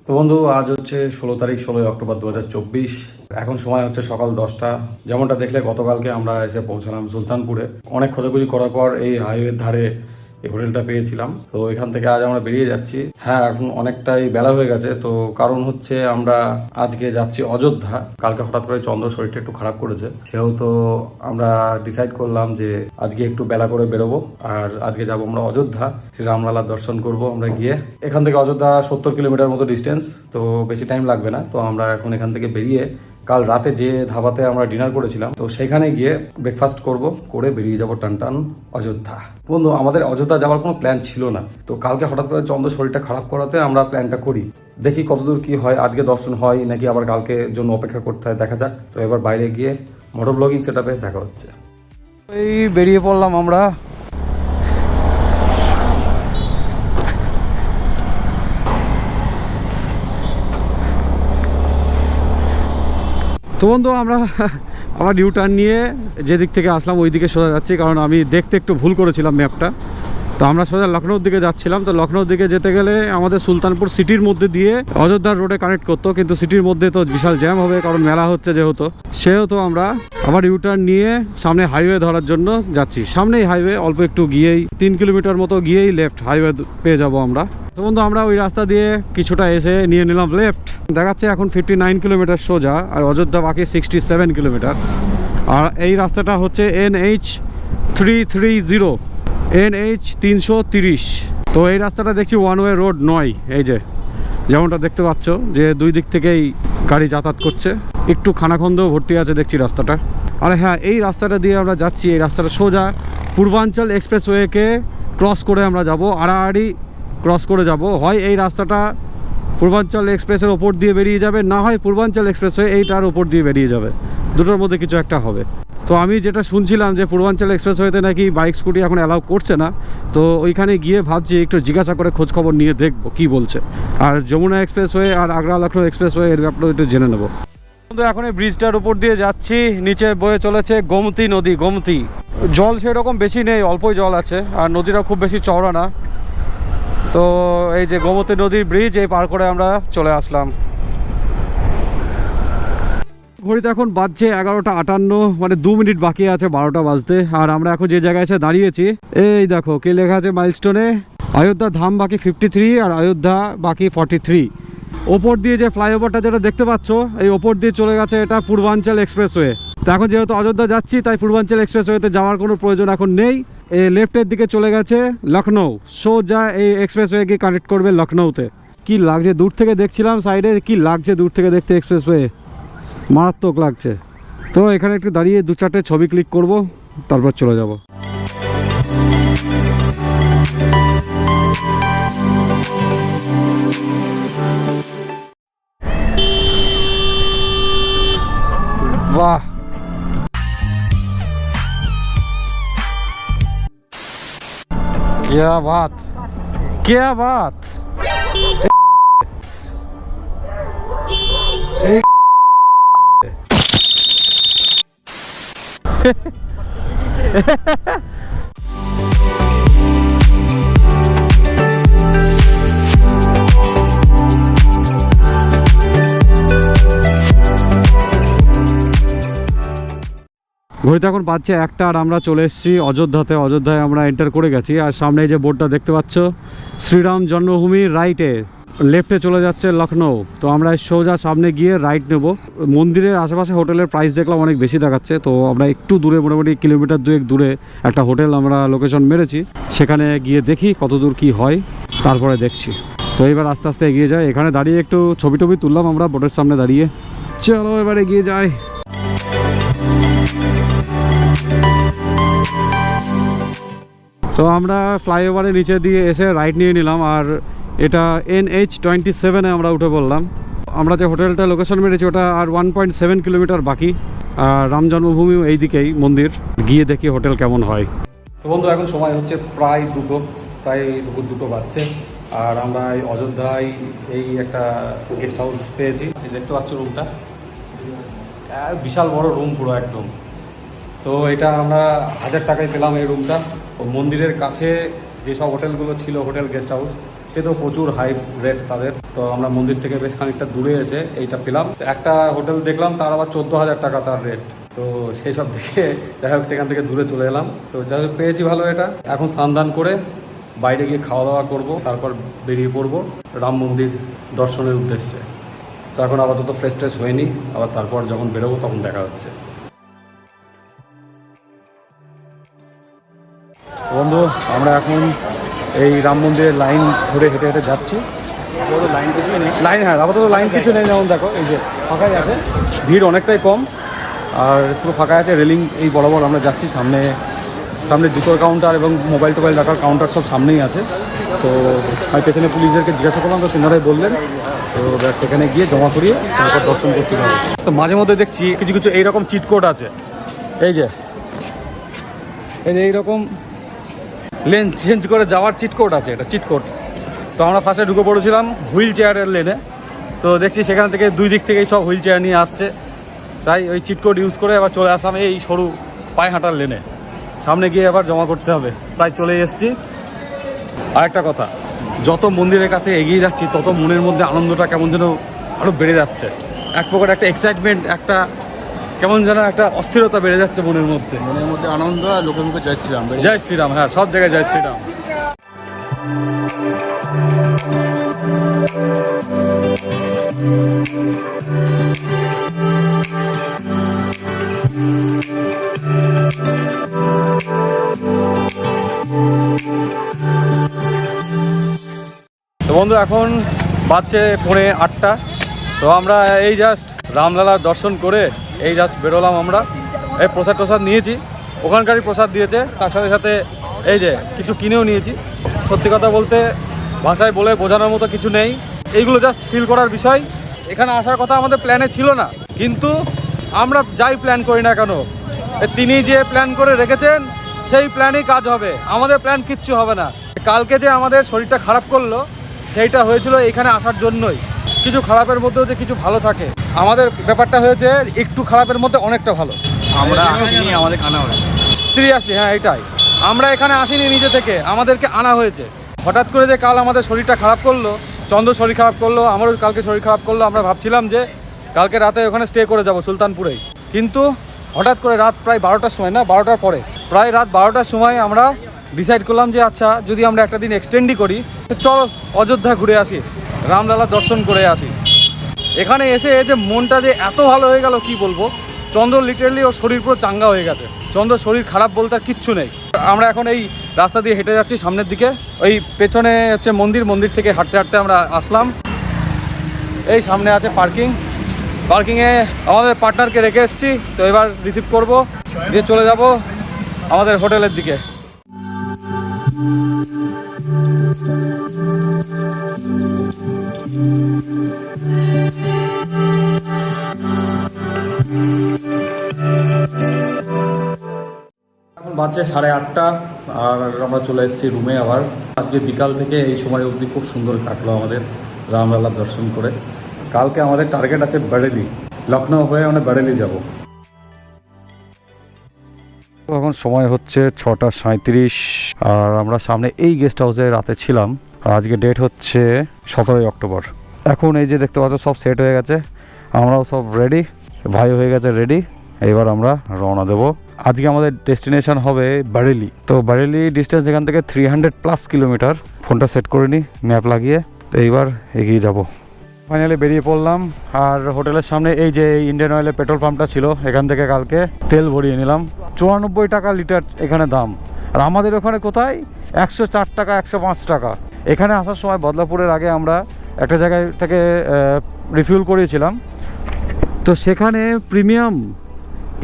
তো বন্ধু, আজ হচ্ছে 16 তারিখ, 16 অক্টোবর 2024। এখন সময় হচ্ছে সকাল 10টা। যেমনটা দেখলে গতকালকে আমরা এসে পৌঁছালাম সুলতানপুরে। অনেক খোঁজাখুঁজি করার পর এই হাইওয়ের ধারে এই হোটেলটা পেয়েছিলাম। তো এখান থেকে আজ আমরা বেরিয়ে যাচ্ছি। হ্যাঁ, এখন অনেকটাই বেলা হয়ে গেছে। তো কারণ হচ্ছে আমরা আজকে যাচ্ছি অযোধ্যা। কালকে হঠাৎ করে চন্দ্র শরীরটা একটু খারাপ করেছে, সেহেতু আমরা ডিসাইড করলাম যে আজকে একটু বেলা করে বেরোবো। আর আজকে যাবো আমরা অযোধ্যা, শ্রীরামলালার দর্শন করব। আমরা গিয়ে এখান থেকে অযোধ্যা 70 কিলোমিটার মতো ডিস্টেন্স, তো বেশি টাইম লাগবে না। তো আমরা এখন এখান থেকে বেরিয়ে কাল রাতে যে ধাবাতে আমরা ডিনার করেছিলাম, তো সেখানে গিয়ে ব্রেকফাস্ট করব, করে বেরিয়ে যাব টানটান অযোধ্যা। বন্ধু, আমাদের অযোধ্যা যাওয়ার কোনো প্ল্যান ছিল না। তো কালকে হঠাৎ করে চন্দ্র শরীরটা খারাপ করাতে আমরা প্ল্যানটা করি। দেখি কতদূর কি হয়, আজকে দর্শন হয় নাকি আবার কালকে জন্য অপেক্ষা করতে হয়, দেখা যাক। তো এবার বাইরে গিয়ে মোটর ব্লগিং সেটআপে দেখা হচ্ছে। এই বেরিয়ে পড়লাম আমরা। তো বন্ধু, আমরা আবার ইউ টার্ন নিয়ে যেদিক থেকে আসলাম ওই দিকে সোজা যাচ্ছি, কারণ আমি দেখতে একটু ভুল করেছিলাম ম্যাপটা। তো আমরা সোজা লখনৌর দিকে যাচ্ছিলাম। তো লখনৌর দিকে যেতে গেলে আমাদের সুলতানপুর সিটির মধ্যে দিয়ে অযোধ্যার রোডে কানেক্ট করতো, কিন্তু সিটির মধ্যে তো বিশাল জ্যাম হবে, কারণ মেলা হচ্ছে সেহেতু আমরা আবার ইউ টার্ন নিয়ে সামনে হাইওয়ে ধরার জন্য যাচ্ছি। সামনেই হাইওয়ে, অল্প একটু গিয়েই 3 কিলোমিটার মতো গিয়েই লেফট হাইওয়ে পেয়ে যাব আমরা। তো বন্ধু, আমরা ওই রাস্তা দিয়ে কিছুটা এসে নিয়ে নিলাম লেফট। দেখাচ্ছে এখন 59 কিলোমিটার সোজা, আর অযোধ্যা বাকি 67 কিলোমিটার। আর এই রাস্তাটা হচ্ছে NH 330, NH 330। তো এই রাস্তাটা দেখছি ওয়ান ওয়ে রোড নয়। এই যে যেমনটা দেখতে পাচ্ছ, যে দুই দিক থেকেই গাড়ি যাতায়াত করছে। একটু খানাখন্দেও ভর্তি আছে দেখছি রাস্তাটা। আর হ্যাঁ, এই রাস্তাটা দিয়ে আমরা যাচ্ছি। এই রাস্তাটা সোজা পূর্বাঞ্চল এক্সপ্রেসওয়েকে ক্রস করে আমরা যাব, আড়াআড়ি ক্রস করে যাব। হয় এই রাস্তাটা পূর্বাঞ্চল এক্সপ্রেসের ওপর দিয়ে বেরিয়ে যাবে, না হয় পূর্বাঞ্চল এক্সপ্রেসওয়ে এইটার ওপর দিয়ে বেরিয়ে যাবে। দুটোর মধ্যে কিছু একটা হবে। তো আমি যেটা শুনছিলাম যে পূর্বাঞ্চল এক্সপ্রেসওয়েতে নাকি বাইক স্কুটি এখন অ্যালাউ করছে না। তো ওইখানে গিয়ে ভাবছি একটু জিজ্ঞাসা করে খোঁজখবর নিয়ে দেখবো কি বলছে। আর যমুনা এক্সপ্রেসওয়ে আর আগ্রা লখনৌ এক্সপ্রেসওয়ে এর ব্যাপারে একটু জেনে নেবো। কিন্তু এখন এই ব্রিজটার উপর দিয়ে যাচ্ছি, নিচে বয়ে চলেছে গোমতী নদী। গোমতী জল সেরকম বেশি নেই, অল্পই জল আছে, আর নদীটা খুব বেশি চওড়া না। তো এই যে গোমতী নদীর ব্রিজ, এই পার করে আমরা চলে আসলাম। ঘড়িতে এখন বাজছে 11:58, মানে 2 মিনিট বাকি আছে 12টা বাজতে। আর আমরা এখন যে জায়গায় এসে দাঁড়িয়েছি, এই দেখো কি লেখা আছে মাইলস্টোনে, অযোধ্যা ধাম বাকি 53 আর অযোধ্যা বাকি 43। ওপর দিয়ে যে ফ্লাইওভারটা যেটা দেখতে পাচ্ছ, এই ওপর দিয়ে চলে গেছে এটা পূর্বাঞ্চল এক্সপ্রেসওয়ে। তো এখন যেহেতু অযোধ্যা যাচ্ছি, তাই পূর্বাঞ্চল এক্সপ্রেসওয়েতে যাওয়ার কোনো প্রয়োজন এখন নেই। এই লেফটের দিকে চলে গেছে লখনৌ, সোজা এই এক্সপ্রেসওয়েকে কানেক্ট করবে লখনৌতে। কি লাগছে দূর থেকে দেখছিলাম সাইডে, কি লাগছে দূর থেকে দেখতে এক্সপ্রেসওয়ে, মারাত্মক লাগছে। তো এখানে একটু দাঁড়িয়ে 2-4টে ছবি ক্লিক করব, তারপর চলে যাব। वाह, क्या बात, क्या बात। ঘড়িতে এখন বাজছে 1টা, আর আমরা চলে এসেছি অযোধ্যাতে। অযোধ্যায় আমরা এন্টার করে গেছি। আর সামনে যে বোর্ডটা দেখতে পাচ্ছ, শ্রীরাম জন্মভূমি, রাইটে, লেফটে চলে যাচ্ছে লখনৌ। তো আমরা সোজা সামনে গিয়ে রাইট নেব। মন্দিরের আশেপাশে হোটেলের প্রাইস দেখলাম অনেক বেশি দেখাচ্ছে। তো আমরা একটু দূরে, মোটামুটি কিলোমিটার 2 দূরে একটা হোটেল আমরা লোকেশন মেরেছি। সেখানে গিয়ে দেখি কত দূর কি হয়, তারপরে দেখছি। তো এবার আস্তে আস্তে এগিয়ে যাই। এখানে দাঁড়িয়ে একটু ছবি টবি তুললাম আমরা বোর্ডের সামনে দাঁড়িয়ে। চলো এবার এগিয়ে যাই। তো আমরা ফ্লাইওভারের নিচে দিয়ে এসে রাইট নিয়ে নিলাম, আর এটা NH 27-এ আমরা উঠে পড়লাম। আমরা যে হোটেলটা লোকেশন মেরেছি ওটা আর 1.7 কিলোমিটার বাকি। আর রাম জন্মভূমি এই দিকেই মন্দির, গিয়ে দেখি হোটেল কেমন হয়। তো বন্ধু, এখন সময় হচ্ছে প্রায় দুপুর 2 বাজছে। আর আমরা এই অযোধ্যায় এই একটা গেস্ট হাউস পেয়েছি। দেখতে পাচ্ছ রুমটা, বিশাল বড় রুম পুরো একদম। তো এটা আমরা 1000 টাকায় পেলাম এই রুমটা। মন্দিরের কাছে যেসব হোটেলগুলো ছিল, হোটেল গেস্ট হাউস, সে তো প্রচুর হাই রেট তাদের। তো আমরা মন্দির থেকে বেশ খানিকটা দূরে এসে এইটা পেলাম। একটা হোটেল দেখলাম, তার আবার 14,000 টাকা তার রেট। তো সেই সব দেখে যাই হোক সেখান থেকে দূরে চলে এলাম। তো যাই হোক পেয়েছি ভালো এটা। এখন স্নান করে বাইরে গিয়ে খাওয়া দাওয়া করব, তারপর বেরিয়ে পড়বো রাম মন্দির দর্শনের উদ্দেশ্যে। তো এখন আপাতত ফ্রেশ ট্রেশ হয়নি, আবার তারপর যখন বেরোবো তখন দেখা হচ্ছে। বন্ধু আমরা এখন এই রাম মন্দিরের লাইন ধরে হেঁটে হেঁটে যাচ্ছি। লাইন হ্যাঁ আপাতত লাইন কিছু নেই, যেমন দেখো এই যে ফাঁকাই আছে, ভিড় অনেকটাই কম আর পুরো ফাঁকা আছে। রেলিং এই বরাবর আমরা যাচ্ছি, সামনে জুতোর কাউন্টার এবং মোবাইল টোবাইল রাখার কাউন্টার সব সামনেই আছে। তো আমি পেছনে পুলিশদেরকে জিজ্ঞাসা করলাম, তো তিনারাই বললেন তো সেখানে গিয়ে জমা করিয়ে তারপর দর্শন করতে হবে। তো মাঝে মধ্যে দেখছি কিছু কিছু এইরকম চিটকোড আছে, এই যে এইরকম লেন চেঞ্জ করে যাওয়ার চিটকোড আছে, এটা চিটকোড। তো আমরা ফার্স্টে ঢুকে পড়েছিলাম হুইল চেয়ারের লেনে, তো দেখছি সেখান থেকে দুই দিক থেকেই সব হুইল চেয়ার নিয়ে আসছে, তাই ওই চিটকোড ইউজ করে আবার চলে আসলাম এই সরু পায়ে হাঁটার লেনে। সামনে গিয়ে আবার জমা করতে হবে, প্রায় চলে এসেছি। আরেকটা কথা, যত মন্দিরের কাছে এগিয়ে যাচ্ছি তত মনের মধ্যে আনন্দটা কেমন যেন আরও বেড়ে যাচ্ছে। এক প্রকার একটা এক্সাইটমেন্ট, একটা কেমন যেন একটা অস্থিরতা বেড়ে যাচ্ছে মনের মধ্যে আনন্দ। আর লোকের মুখে জয় শ্রীরাম, জয় শ্রীরাম, হ্যাঁ সব জায়গায় জয় শ্রীরাম। তো বন্ধু এখন বাজছে 8:45। তো আমরা এই জাস্ট রামলালার দর্শন করে এই জাস্ট বেরোলাম। আমরা এই প্রসাদ নিয়েছি, ওখানকারই প্রসাদ দিয়েছে, তার সাথে সাথে এই যে কিছু কিনেও নিয়েছি। সত্যি কথা বলতে ভাষায় বলে বোঝানোর মতো কিছু নেই, এইগুলো জাস্ট ফিল করার বিষয়। এখানে আসার কথা আমাদের প্ল্যানে ছিল না, কিন্তু আমরা যাই প্ল্যান করি না কেন তিনি যে প্ল্যান করে রেখেছেন সেই প্ল্যানই কাজ হবে, আমাদের প্ল্যান কিচ্ছু হবে না। কালকে যে আমাদের শরীরটা খারাপ করলো সেইটা হয়েছিল এখানে আসার জন্যই। কিছু খারাপের মধ্যেও যে কিছু ভালো থাকে, আমাদের ব্যাপারটা হয়েছে একটু খারাপের মধ্যে অনেকটা ভালো। আমরা আসিনি, আমাদের আনা হয়েছে। সিরিয়াসলি হ্যাঁ এটাই, আমরা এখানে আসিনি নিজে থেকে, আমাদেরকে আনা হয়েছে। হঠাৎ করে যে কাল আমাদের শরীরটা খারাপ করলো, চন্দ্র শরীর খারাপ করলো, আমারও কালকে শরীর খারাপ করলো। আমরা ভাবছিলাম যে কালকে রাতে ওখানে স্টে করে যাব সুলতানপুরেই, কিন্তু হঠাৎ করে রাত প্রায় 12টার সময়, না 12টার পরে, প্রায় রাত 12টার সময় আমরা ডিসাইড করলাম যে আচ্ছা যদি আমরা একটা দিন এক্সটেন্ডই করি তো চল অযোধ্যা ঘুরে আসি, রামলালা দর্শন করে আসি। এখানে এসে যে মনটা যে এত ভালো হয়ে গেল কি বলবো। চন্দ্র লিটারালি ওর শরীর পুরো চাঙ্গা হয়ে গেছে, চন্দ্র শরীর খারাপ বলতে আর কিচ্ছু নেই। আমরা এখন এই রাস্তা দিয়ে হেঁটে যাচ্ছি সামনের দিকে, ওই পেছনে হচ্ছে মন্দির থেকে হাঁটতে হাঁটতে আমরা আসলাম। এই সামনে আছে পার্কিংয়ে আমাদের পার্টনারকে রেখে এসেছি। তো এবার রিসিভ করব, দিয়ে চলে যাব আমাদের হোটেলের দিকে। এখন বাজছে 8:30 আর আমরা চলে এসেছি রুমে। আবার আজকে বিকাল থেকে এই সময় অবধি খুব সুন্দর কাটলো আমাদের রামলালার দর্শন করে। কালকে আমাদের টার্গেট আছে বারেলি, লখনৌ হয়ে আমরা বারেলি যাব। এখন সময় হচ্ছে 6:37 আর আমরা সামনে এই গেস্ট হাউসে রাতে ছিলাম। আর আজকে ডেট হচ্ছে 17 অক্টোবর। এখন এই যে দেখতে পাচ্ছ সব সেট হয়ে গেছে, আমরাও সব রেডি, ভাই হয়ে গেছে রেডি। এবার আমরা রওনা দেবো। আজকে আমাদের ডেস্টিনেশন হবে বারেলি। তো বারেলি ডিস্টেন্স এখান থেকে 300+ কিলোমিটার। ফোনটা সেট করে নিই ম্যাপ লাগিয়ে, তো এইবার এগিয়ে যাব। ফাইনালি বেরিয়ে পড়লাম। আর হোটেলের সামনে এই যে ইন্ডিয়ান অয়েলের পেট্রোল পাম্পটা ছিল, এখান থেকে কালকে তেল ভরিয়ে নিলাম। 94 টাকা লিটার এখানে দাম। আর আমাদের ওখানে কোথায় 104 টাকা, 105 টাকা। এখানে আসার সময় বদলাপুরের আগে আমরা একটা জায়গায় থেকে রিফিউল করিয়েছিলাম, তো সেখানে প্রিমিয়াম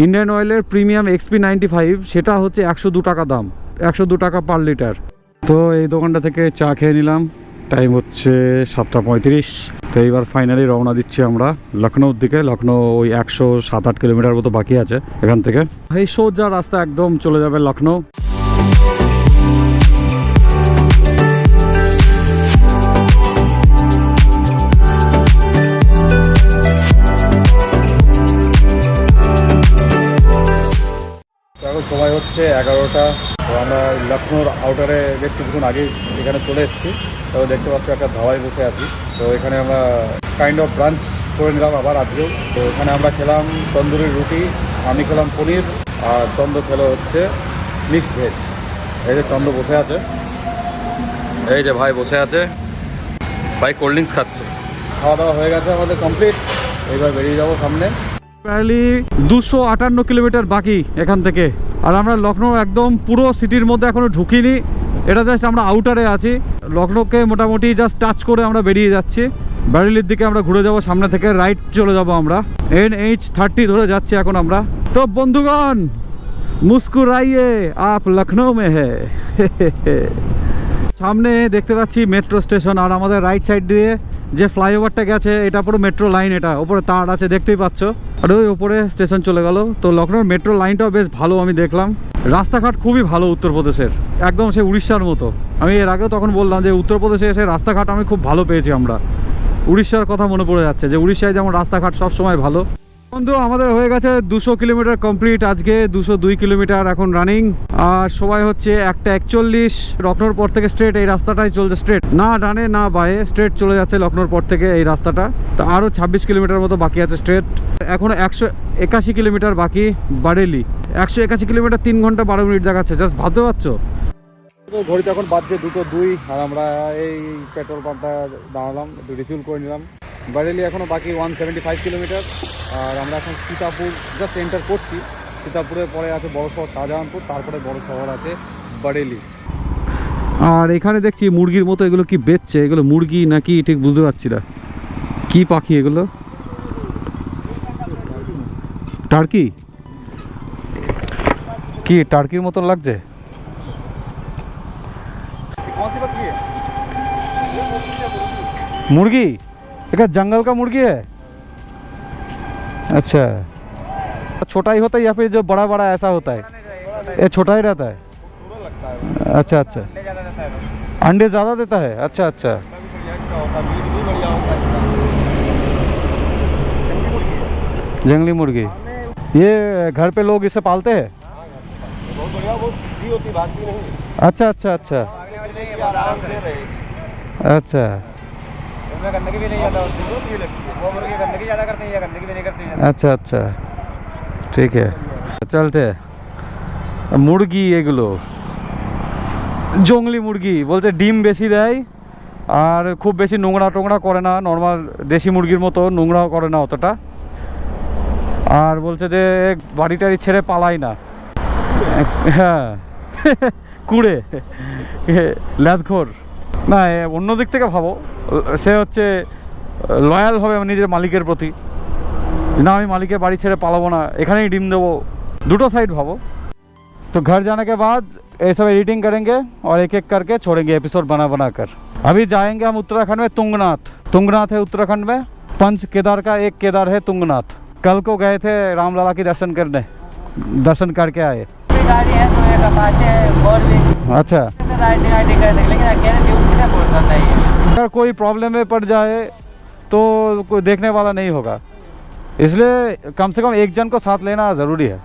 ইন্ডিয়ান অয়েলের প্রিমিয়াম XP 95 সেটা হচ্ছে 102 টাকা দাম, 102 টাকা পার লিটার। তো এই দোকানটা থেকে চা খেয়ে নিলাম। টাইম হচ্ছে 7:35। তো এইবার ফাইনালি রওনা দিচ্ছি আমরা লখনৌর দিকে। লখনৌ ওই 107-8 কিলোমিটার মতো বাকি আছে এখান থেকে। এই সোজা রাস্তা একদম চলে যাবে লখনৌ। এখন সময় হচ্ছে 11টা। তো আমরা লখনৌর আউটারে বেশ কিছুক্ষণ আগে এখানে চলে এসেছি। তো দেখতে পাচ্ছ একটা ধাবায় বসে আছি। তো এখানে আমরা কাইন্ড অফ ব্রাঞ্চ করে নিলাম আবার আজকেও। তো এখানে আমরা খেলাম তন্দুরি রুটি, আমি খেলাম পনির, আর চন্দ্র খেলো হচ্ছে মিক্সড ভেজ। এই যে চন্দ্র বসে আছে, এই যে ভাই বসে আছে, ভাই কোল্ড ড্রিঙ্কস খাচ্ছে। খাওয়া দাওয়া হয়ে গেছে আমাদের কমপ্লিট, এইবার বেরিয়ে যাবো সামনে। প্রায়লি 258 কিলোমিটার বাকি এখান থেকে। আর আমরা লখনৌ একদম পুরো সিটির মধ্যে এখনো ঢুকিনি, এটা জাস্ট আমরা আউটারে আছি। লখনৌকে মোটামুটি জাস্ট টাচ করে আমরা বেরিয়ে যাচ্ছি। ব্যারেলির দিকে আমরা ঘুরে যাব, সামনে থেকে রাইট চলে যাব আমরা। NH30 ধরে যাচ্ছি এখন আমরা। তো বন্ধুগণ, মুস্কুরাইয়ে আপ লখনৌ মে হ্যায়। সামনে দেখতে পাচ্ছি মেট্রো স্টেশন, আর আমাদের রাইট সাইড দিয়ে যে ফ্লাইওভারটা গেছে এটা পুরো মেট্রো লাইন। এটা ওপরে তার আছে দেখতেই পাচ্ছ, আর ওই ওপরে স্টেশন চলে গেল। তো লখনৌর মেট্রো লাইনটাও বেশ ভালো আমি দেখলাম। রাস্তাঘাট খুবই ভালো উত্তরপ্রদেশের, একদম সে উড়িষ্যার মতো। আমি এর আগেও তখন বললাম যে উত্তরপ্রদেশে এসে রাস্তাঘাট আমি খুব ভালো পেয়েছি। আমরা উড়িষ্যার কথা মনে পড়ে যাচ্ছে যে উড়িষ্যায় যেমন রাস্তাঘাট সবসময় ভালো। বন্ধু আমাদের হয়ে গেছে 200 কিলোমিটার কমপ্লিট, আজকে 202 কিলোমিটার এখন রানিং। আর সময় হচ্ছে 1:41। লখনৌর পর থেকে স্ট্রেট এই রাস্তাটাই চলছে, স্ট্রেট, না ডানে না বাঁয়ে, স্ট্রেট চলে যাচ্ছে লখনৌর পর থেকে এই রাস্তাটা। তো আরও 26 কিলোমিটার মতো বাকি আছে স্ট্রেট। এখনও 181 কিলোমিটার বাকি বারেলি। 181 কিলোমিটার 3 ঘন্টা 12 মিনিট দেখাচ্ছে, জাস্ট ভাবতে পারছো। ঘড়িতে এখন বাজছে 2:02, আর আমরা এই পেট্রোল পাম্পটা দাঁড়ালাম, একটু রিফিল করে নিলাম। বারেলি এখনও বাকি 175 কিলোমিটার। আর আমরা এখন সীতাপুর জাস্ট এন্টার করছি। সীতাপুরের পরে আছে বড় শহর শাহজাহানপুর, তারপরে বড় শহর আছে বারেলি। আর এখানে দেখছি মুরগির মতো এগুলো কি বেচছে, এগুলো মুরগি নাকি ঠিক বুঝতে পারছি না। কি পাখি এগুলো? টার্কি? কি টার্কির মতো লাগছে? मुर्गी? एक जंगल का मुर्गी है? अच्छा, छोटा ही होता है या फिर जो बड़ा बड़ा ऐसा होता है? ये छोटा ही रहता है। अच्छा अच्छा, अंडे ज़्यादा देता है? अच्छा अच्छा, जंगली मुर्गी। ये घर पे लोग इसे पालते हैं? अच्छा अच्छा अच्छा अच्छा, उसमें गंदगी भी नहीं ज़्यादा होती, वो मुर्गी गंदगी ज़्यादा करती है, गंदगी भी नहीं करती है। अच्छा अच्छा, ठीक है, चलते हैं। মুরগি এগুলো জংলি মুরগি, বলছে ডিম বেশি দেয় আর খুব বেশি নোংরা টোংরা করে না, নর্মাল দেশি মুরগির মতো নোংরাও করে না অতটা। আর বলছে যে বাড়ি টাড়ি ছেড়ে পালায় না। হ্যাঁ, কুড়ে ল্যাদখোর না, অন্য দিক থেকে ভাবো, সে হচ্ছে লয়াল হবে নিজের মালিকের প্রতি, না আমি মালিকের বাড়ি ছেড়ে পালাবো না, এখানেই ডিম देवो, দুটো साइड भावो। तो घर जाने के बाद ये सब एडिटिंग करेंगे और एक एक करके छोड़ेंगे एपिसोड बना बना कर। अभी जाएंगे हम उत्तराखंड में तुंगनाथ। तुंगनाथ है उत्तराखंड में, पंच केदार का एक केदार है तुंगनाथ। कल को गए थे रामलला की दर्शन करने, दर्शन करके आए। गाड़ी है तो एक अपाचे है और भी। अच्छा, राइडिंग आइडिंग कर देंगे, लेकिन अकेले ड्यूटी कितना बोल सकता है। अगर कोई प्रॉब्लम में पड़ जाए तो कोई देखने वाला नहीं होगा, इसलिए कम से कम एक जन को साथ लेना ज़रूरी है।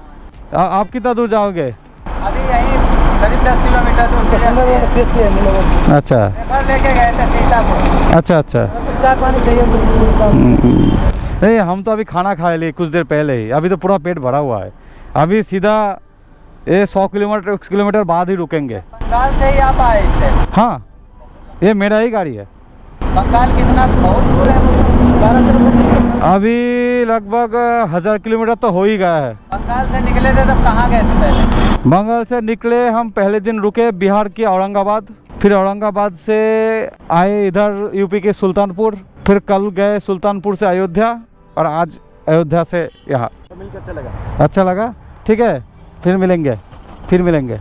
आप कितना दूर जाओगे? अभी यहीं करीब 10 किलोमीटर दूर से अच्छा, घर लेके गए थे सीतापुर। अच्छा अच्छा, चाय पानी चाहिए नहीं हम तो अभी खाना खा लिए कुछ देर पहले ही, अभी तो पूरा पेट भरा हुआ है। अभी सीधा ये 100 किलोमीटर बाद ही रुकेंगे। बंगाल से ही आप आए इससे? हाँ, ये मेरा ही गाड़ी है। बंगाल कितना बहुत दूर है? अभी लगभग 1000 किलोमीटर तो हो ही गया है। बंगाल से निकले थे तब कहाँ गए थे पहले? बंगाल से निकले हम पहले दिन रुके बिहार के औरंगाबाद, फिर औरंगाबाद से आए इधर यूपी के सुल्तानपुर, फिर कल गए सुल्तानपुर से अयोध्या, और आज अयोध्या से यहाँ। मिलकर अच्छा लगा। अच्छा लगा, ठीक है, फिर मिलेंगे, फिर मिलेंगे।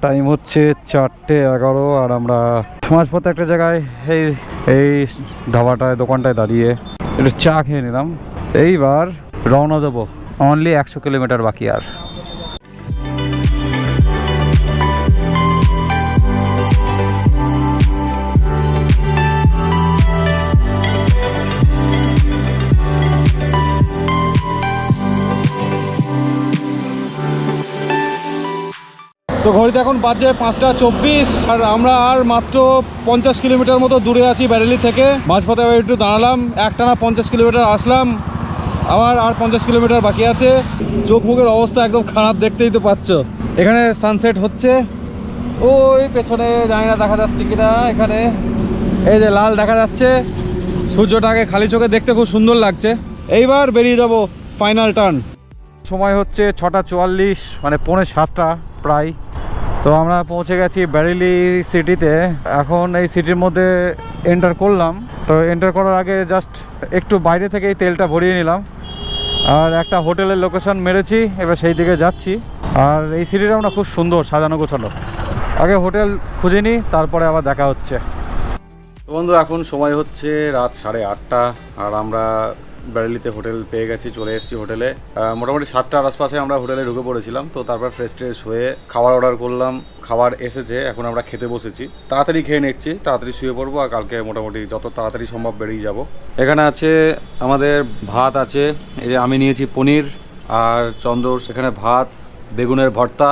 টাইম হচ্ছে 4:11 আর আমরা মাঝপথে একটা জায়গায় এই ধাবাটায় দোকানটায় দাঁড়িয়ে একটু চা খেয়ে নিলাম। এইবার রওনা দেবো, অনলি 100 কিলোমিটার বাকি। আর তো ঘড়িতে এখন বাজে 5:24 আর আমরা আর মাত্র 50 কিলোমিটার মতো দূরে আছি ব্যারেলি থেকে। মাঝপথে আবার একটু দাঁড়ালাম, একটানা 50 কিলোমিটার আসলাম, আবার আর 50 কিলোমিটার বাকি আছে। চোখ মুখের অবস্থা একদম খারাপ, দেখতেই তো পাচ্ছ। এখানে সানসেট হচ্ছে, ওই পেছনে জানি না দেখা যাচ্ছে কিনা, এখানে এই যে লাল দেখা যাচ্ছে, সূর্যটাকে খালি চোখে দেখতে খুব সুন্দর লাগছে। এইবার বেরিয়ে যাব ফাইনাল টার্ন। সময় হচ্ছে 6:44, মানে 6:45 প্রায়। তো আমরা পৌঁছে গেছি ব্যারেলি সিটিতে। এখন এই সিটির মধ্যে এন্টার করলাম। তো এন্টার করার আগে জাস্ট একটু বাইরে থেকে এই তেলটা ভরিয়ে নিলাম, আর একটা হোটেলের লোকেশন মেরেছি, এবার সেই দিকে যাচ্ছি। আর এই সিটিটা আমরা খুব সুন্দর সাজানো গোছানো। আগে হোটেল খুঁজে নিই, তারপরে আবার দেখা হচ্ছে। বন্ধু এখন সময় হচ্ছে রাত 8:30, আর আমরা ব্যারেলিতে হোটেল পেয়ে গেছি, চলে এসেছি হোটেলে। মোটামুটি 7টার আশপাশে আমরা হোটেলে ঢুকে পড়েছিলাম। তো তারপর ফ্রেশ ট্রেশ হয়ে খাবার অর্ডার করলাম, খাবার এসেছে, এখন আমরা খেতে বসেছি। তাড়াতাড়ি খেয়ে নিচ্ছি, তাড়াতাড়ি শুয়ে পড়বো, আর কালকে মোটামুটি যত তাড়াতাড়ি সম্ভব বেরিয়ে যাব। এখানে আছে আমাদের ভাত আছে, এই যে আমি নিয়েছি পনির, আর চন্দ্র সেখানে ভাত, বেগুনের ভর্তা,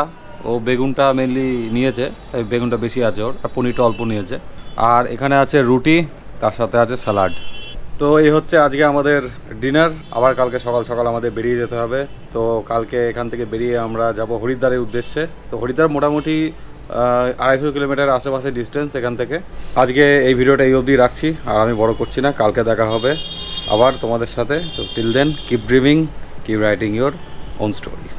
ও বেগুনটা মেনলি নিয়েছে তাই বেগুনটা বেশি আছে ওর, আর পনিরটা অল্প নিয়েছে। আর এখানে আছে রুটি, তার সাথে আছে স্যালাড। তো এই হচ্ছে আজকে আমাদের ডিনার। আবার কালকে সকাল সকাল আমাদের বেরিয়ে যেতে হবে। তো কালকে এখান থেকে বেরিয়ে আমরা যাব হরিদ্বারের উদ্দেশ্যে। তো হরিদ্বার মোটামুটি 250 কিলোমিটার আশেপাশে ডিস্টেন্স এখান থেকে। আজকে এই ভিডিওটা এই অবধি রাখছি, আর আমি বড় করছি না। কালকে দেখা হবে আবার তোমাদের সাথে। তো till then keep dreaming, keep writing your own stories.